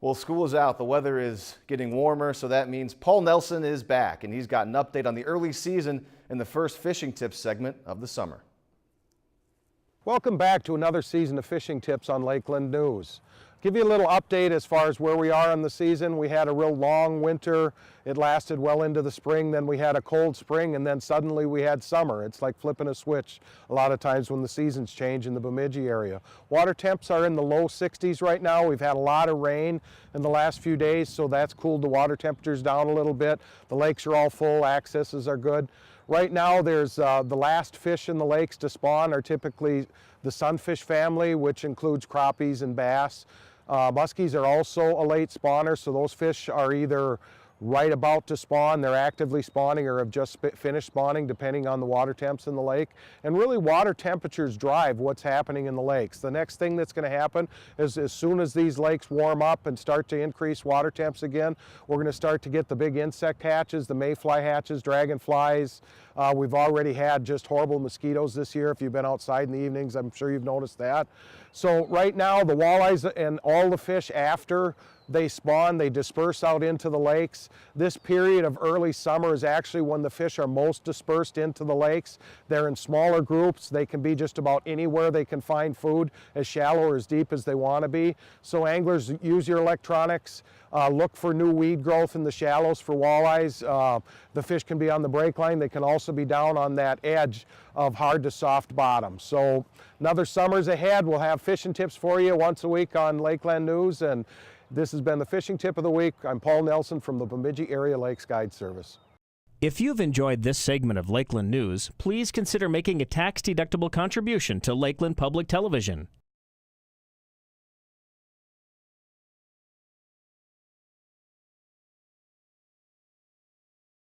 Well, school is out. The weather is getting warmer, so that means Paul Nelson is back, and he's got an update on the early season in the first fishing tips segment of the summer. Welcome back to another season of Fishing Tips on Lakeland News. Give you a little update as far as where we are in the season. We had a real long winter. It lasted well into the spring. Then we had a cold spring, and then suddenly we had summer. It's like flipping a switch a lot of times when the seasons change in the Bemidji area. Water temps are in the low 60s right now. We've had a lot of rain in the last few days, so that's cooled the water temperatures down a little bit. The lakes are all full. Accesses are good. Right now, there's the last fish in the lakes to spawn are typically the sunfish family, which includes crappies and bass. Muskies are also a late spawner, so those fish are either right about to spawn, they're actively spawning, or have just finished spawning, depending on the water temps in the lake. And really, water temperatures drive what's happening in the lakes. The next thing that's going to happen is, as soon as these lakes warm up and start to increase water temps again, we're going to start to get the big insect hatches, the mayfly hatches, dragonflies. We've already had just horrible mosquitoes this year. If you've been outside in the evenings, I'm sure you've noticed that. So right now, the walleyes and all the fish, after they spawn, they disperse out into the lakes. This period of early summer is actually when the fish are most dispersed into the lakes. They're in smaller groups. They can be just about anywhere they can find food, as shallow or as deep as they want to be. So anglers, use your electronics. Look for new weed growth in the shallows for walleyes. The fish can be on the break line. They can also be down on that edge of hard to soft bottom. So another summer's ahead. We'll have fishing tips for you once a week on Lakeland News. And this has been the Fishing Tip of the Week. I'm Paul Nelson from the Bemidji Area Lakes Guide Service. If you've enjoyed this segment of Lakeland News, please consider making a tax-deductible contribution to Lakeland Public Television.